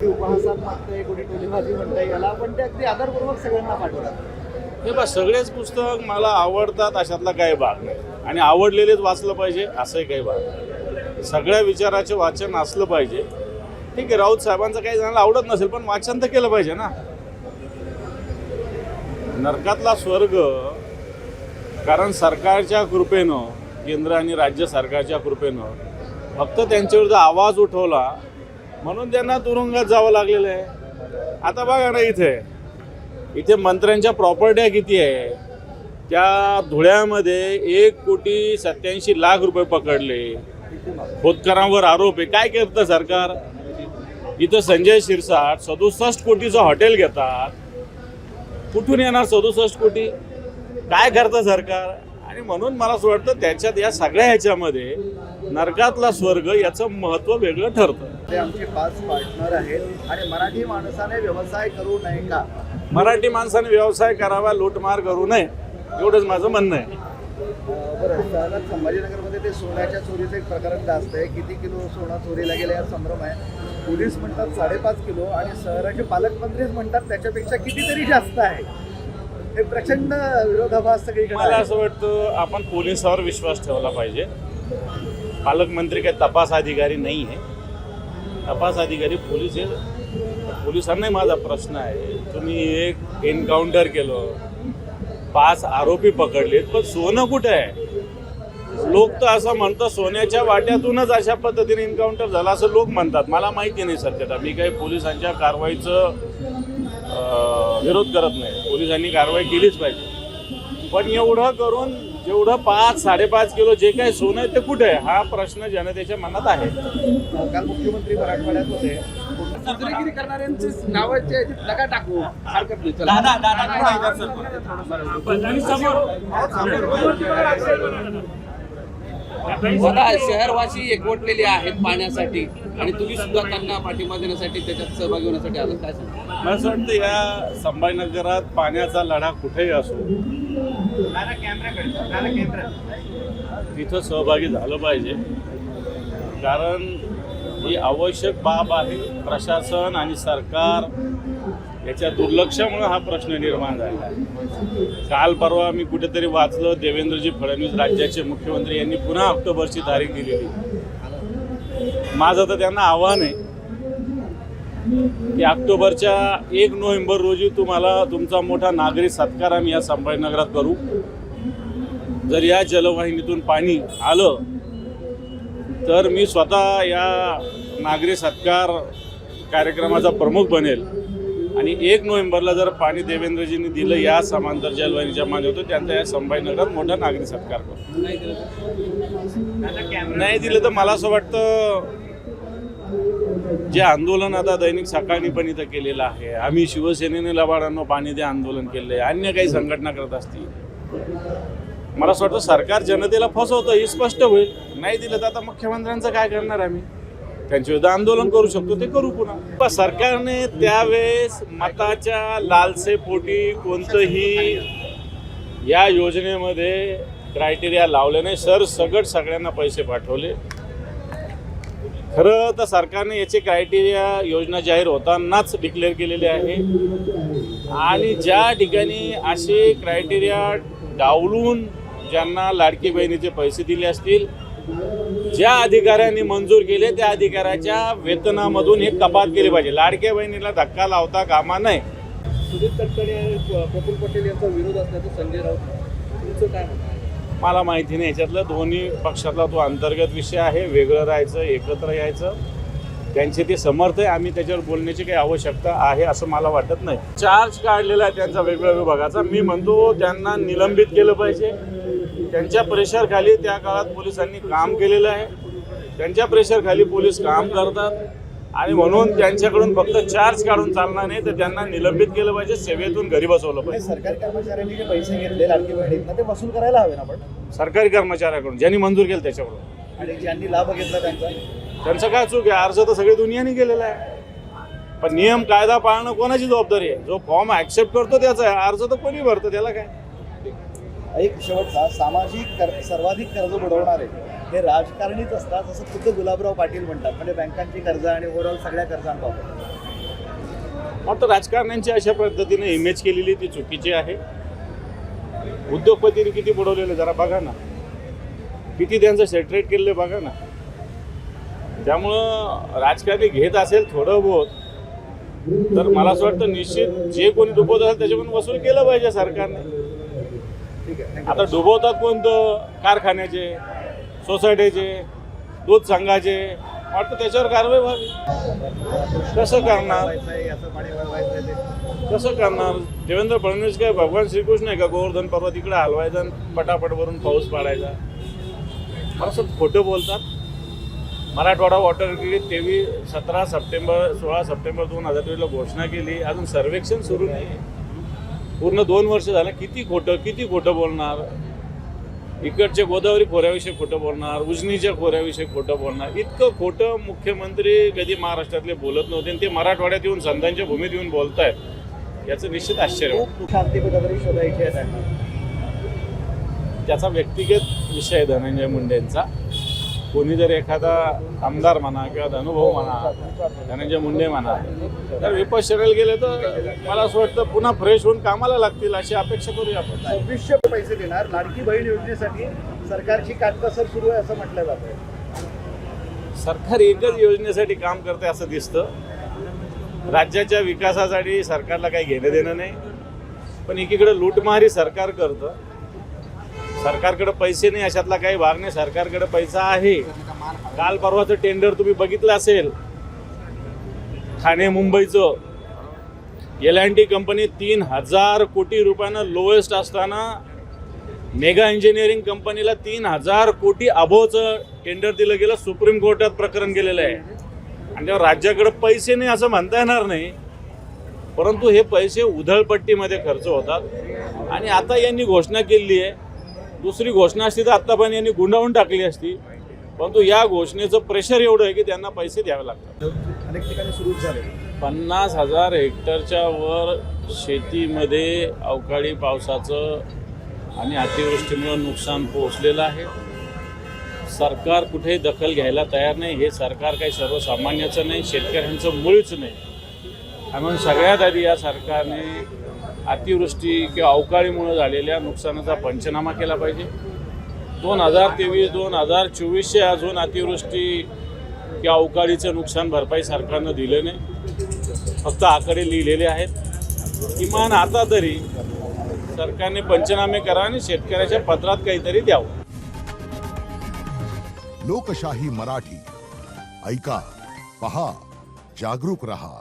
उपहासात मागताय, कोणी टोलेबाजी म्हणताय, याला पण ते अगदी आदरपूर्वक सगळ्यांना पाठवतात. हे बा सगळेच पुस्तक मला आवडतात अशातला काही भाग नाही आणि आवडलेलेच वाचलं पाहिजे असंही काही भाग नाही. सगळ्या विचाराचे वाचन असलं पाहिजे. ठीक आहे, राऊत साहेबांचं काही जणांना आवडत नसेल पण वाचन तर केलं पाहिजे ना. नरकातला स्वर्ग कारण सरकारच्या कृपेनं, केंद्र आणि राज्य सरकारच्या कृपेनं फक्त त्यांच्याविरुद्ध आवाज उठवला म्हणून त्यांना तुरुंगात जावं लागलेलं आहे. आता बघा ना, इथे मंत्र्यांच्या प्रॉपर्ट्या किती आहे. त्या धुळ्यामध्ये 1,87,00,000 रुपये पकडले. खोतकरांवर आरोप आहे. काय करतं सरकार. इथं संजय शिरसाट 67 कोटीचं हॉटेल घेतात. कुठून येणार 67 कोटी. काय करतं सरकार. आणि म्हणून मला असं वाटतं त्याच्यात या सगळ्या ह्याच्यामध्ये नरकातला स्वर्ग याचं महत्त्व वेगळं ठरतं. ते आमचे 5 पार्टनर आहेत आणि मराठी माणसाने व्यवसाय करू नये का. मराठी माणसाने व्यवसाय करावा, लूटमार करू नये, एवढंच माझं म्हणणं आहे. बरं, शहरात संभाजीनगरमध्ये ते सोन्याच्या चोरीचं एक प्रकरण जास्त आहे. किती किलो सोनं चोरीला गेलं यात संभ्रम आहे. पोलीस म्हणतात 5.5 किलो आणि शहराचे पालकमंत्रीच म्हणतात त्याच्यापेक्षा कितीतरी जास्त आहे. हे प्रचंड विरोधाभास सगळीकडे. मला असं वाटतं आपण पोलिसावर विश्वास ठेवला पाहिजे. पालकमंत्री काही तपास अधिकारी नाही आहे. तपास अधिकारी पोलीस आहे. पोलिसांनाही माझा प्रश्न आहे, तुम्ही एक एन्काउंटर केलं, 5 आरोपी पकडलेत, पण सोनं कुठं आहे. लोक तर असं म्हणतात सोन्याच्या वाट्यातूनच अशा पद्धतीने एन्काउंटर झालं असं लोक म्हणतात. मला माहिती नाही सत्यता. मी काही पोलिसांच्या कारवाईचं विरोध करत नाही. पोलिसांनी कारवाई केलीच पाहिजे. पण एवढं करून जेवढं 5-5.5 किलो जे काही सोनं आहे ते कुठे आहे हा प्रश्न जनतेच्या मनात आहे. काल मुख्यमंत्री मराठवाड्यात होते. गुजरेगिरी करणाऱ्यांची नावाचे नका टाकू. हरकत नाही. मला शहरवासी एकवटलेले आहेत पाण्यासाठी आणि तुम्ही सुद्धा त्यांना पाठिंबा देण्यासाठी त्याच्यात सहभागी होण्यासाठी आलं. काय सांगा. मला असं वाटतं या संभाजीनगरात पाण्याचा लढा कुठेही असो तिथं सहभागी झालं पाहिजे. कारण ही आवश्यक बाब आहे. प्रशासन आणि सरकार याच्या दुर्लक्षामुळे हा प्रश्न निर्माण झाला आहे. काल परवा मी कुठेतरी वाचलं, देवेंद्रजी फडणवीस राज्याचे मुख्यमंत्री यांनी पुन्हा ऑक्टोबरची तारीख दिलेली. माझं तर त्यांना आव्हान आहे की ऑक्टोबरच्या 1 नोव्हेंबर रोजी तुम्हाला तुमचा मोठा नागरी सत्कार आम्ही या संभाजीनगरात करू. जर या जलवाहिनीतून पाणी आलं तर मी स्वतः या नागरी सत्कार कार्यक्रमाचा प्रमुख बनेल आणि 1 नोव्हेंबरला जर पाणी देवेंद्रजींनी दिलं या समांतर जलवाहिनीच्या माध्यमातून त्यांचा या संभाजीनगरात मोठा नागरी सत्कार करू. नाही दिलं तर मला असं वाटतं जे आंदोलन आता दैनिक सकाळनी पण इथं केलेलं आहे. आम्ही शिवसेनेने लबाडांना पाणी दे आंदोलन केलं आहे. अन्य काही संघटना करत असतील. मला असं वाटतं सरकार जनतेला फसवतं हे स्पष्ट होईल. नाही दिलं तर आता मुख्यमंत्र्यांचं काय करणार आम्ही. त्यांच्या विरुद्ध आंदोलन करू शकतो ते करू पुन्हा. सरकारने त्यावेळेस मताच्या लालसेपोटी कोणतंही या योजनेमध्ये क्रायटेरिया लावले नाही. सरसकट सगळ्यांना पैसे पाठवले. खरं तर सरकारने याचे क्रायटेरिया योजना जाहीर होतानाच डिक्लेअर केलेले आहे आणि ज्या ठिकाणी असे क्रायटेरिया डावलून ज्यांना लाडकी बहिणीचे पैसे दिले असतील, ज्या अधिकाऱ्यांनी मंजूर केले त्या अधिकाऱ्याच्या वेतनामधून हे कपात केली पाहिजे. लाडक्या बहिणीला धक्का लावता कामा नये. सुनील तटकरे आणि प्रफुल्ल पटेल यांचा विरोध असल्याचं संजय राऊत, तुमचं काय म्हणणं आहे. मला माहिती नाही. याच्यातलं दोन्ही पक्षातला तो अंतर्गत विषय आहे. वेगळं राहायचं, एकत्र यायचं, त्यांचे ते समर्थ आहे. आम्ही त्याच्यावर बोलण्याची काही आवश्यकता आहे असं मला वाटत नाही. चार्ज काढलेला आहे त्यांचा वेगळ्या विभागाचा. मी म्हणतो त्यांना निलंबित केलं पाहिजे. त्यांच्या प्रेशरखाली त्या काळात पोलिसांनी काम केलेलं आहे. त्यांच्या प्रेशरखाली पोलीस काम करतात आणि म्हणून त्यांच्याकडून फक्त चार्ज काढून चालणार नाही तर त्यांना निलंबित केलं पाहिजे. सेवेतून घरी बसवलं पाहिजे. सरकारी कर्मचाऱ्यांनी जे पैसे घेतले लाडकी बहिणींना ते वसूल करायला हवे ना. पण सरकारी कर्मचाऱ्याकडून ज्यांनी मंजूर केलं त्याच्याकडून आणि ज्यांनी लाभ घेतला त्यांचं काय चूक आहे. अर्ज तर सगळी दुनियाने केलेला आहे. पण नियम कायदा पाळणं कोणाची जबाबदारी आहे. जो फॉर्म ॲक्सेप्ट करतो त्याचा आहे. अर्ज तर कोणी भरतं त्याला काय. एक शेवटचा, सर्वाधिक कर्ज बुडवणारे हे राजकारणीच असतात असं खुद्द गुलाबराव पाटील म्हणतात. म्हणजे बँकांची कर्ज आणि ओव्हरऑल सगळ्या कर्जांबाबत वाटतं राजकारण्यांची अशा पद्धतीने इमेज केलेली ती चुकीची आहे. उद्योगपतींनी किती बुडवलेलं जरा बघा ना, किती त्यांचं सेटरेट केलेलं बघा ना. त्यामुळं राजकारणी घेत असेल थोडं बहुत तर मला असं वाटतं निश्चित जे कोणी डुबवत असेल त्याच्याकडून वसूल केलं पाहिजे सरकारने. ठीक आहे. आता डुबवतात कोणतं? कारखान्याचे, सोसायटीचे, दूध संघाचे. वाटतं त्याच्यावर कारवाई व्हावी. कसं करणार? याचं पाणी वळवायचं ते कसं करणार? देवेंद्र फडणवीस काय भगवान श्रीकृष्ण आहे का? गोवर्धन पर्वत इकडे हलवायचा आणि पटापट वरून पाऊस पाडायचा. मला असं खोटं बोलतात. मराठवाडा वॉटर ग्रीड 16 सप्टेंबर 2023 घोषणा केली. अजून सर्वेक्षण सुरू नाही. पूर्ण 2 वर्ष झालं. किती खोटं बोलणार? इकडच्या गोदावरी खोऱ्याविषयी खोटं बोलणार, उजनीच्या खोऱ्याविषयी खोटं बोलणार. इतकं खोटं मुख्यमंत्री कधी महाराष्ट्रातले बोलत नव्हते आणि ते मराठवाड्यात येऊन संतांच्या भूमीत येऊन बोलतायत याचं निश्चित आश्चर्य. खूप शांती कुठेतरी शोधायची आहे त्यांना. त्याचा व्यक्तिगत विषय आहे धनंजय मुंडेंचा. कोणी जर एखादा आमदार म्हणा किंवा धनुभाऊ म्हणा, धनंजय मुंडे म्हणा, तर विपक्षाला गेले तर मला असं वाटतं पुन्हा फ्रेश होऊन कामाला लागतील अशी अपेक्षा करूया आपण. 2600 पैसे देणार. लाडकी बहीण योजनेसाठी सरकारची काटकसर सुरू आहे असं म्हटलं जातं. सरकार एकच योजनेसाठी काम करते असं दिसतं. राज्याच्या विकासासाठी सरकारला काही घेणं देणं नाही. पण एकीकडे लूटमारी सरकार करतं. सरकारकडे पैसे नाही अशातला काही भाग नाही. सरकारकडे पैसा आहे. काल परवाचं टेंडर तुम्ही बघितलं असेल, ठाणे मुंबईचं L&T कंपनी 3000 कोटी रुपयानं लोएस्ट असताना मेगा इंजिनिअरिंग कंपनीला 3000 कोटी अबोवचं टेंडर दिलं गेलं. सुप्रीम कोर्टात प्रकरण गेलेलं आहे. आणि तेव्हा राज्याकडे पैसे नाही असं म्हणता येणार नाही, परंतु हे पैसे उधळपट्टीमध्ये खर्च होतात. आणि आता यांनी घोषणा केली आहे. दुसरी घोषणा असती तर आत्तापर्यंत यांनी गुंडाळून टाकली असती, परंतु या घोषणेचं प्रेशर एवढं आहे की त्यांना पैसे द्यावे लागतात. अनेक ठिकाणी सुरू झाले. 50,000 हेक्टरच्या वर शेतीमध्ये अवकाळी पावसाचं आणि अतिवृष्टीमुळे नुकसान पोहोचलेलं आहे. सरकार कुठेही दखल घ्यायला तयार नाही. हे सरकार काही सर्वसामान्याचं नाही, शेतकऱ्यांचं मुळीच नाही. म्हणून सगळ्यात आधी या सरकारने अतिवृष्टी किंवा अवकाळीमुळे झालेल्या नुकसानाचा पंचनामा केला पाहिजे. 2023-2024 अजून अतिवृष्टी किंवा अवकाळीचं नुकसान भरपाई सरकारनं दिले नाही. फक्त आकडे लिहिलेले आहेत. किमान आता तरी सरकारने पंचनामे करा आणि शेतकऱ्याच्या पत्रात काहीतरी द्यावं. लोकशाही मराठी ऐका, पहा, जागरूक रहा.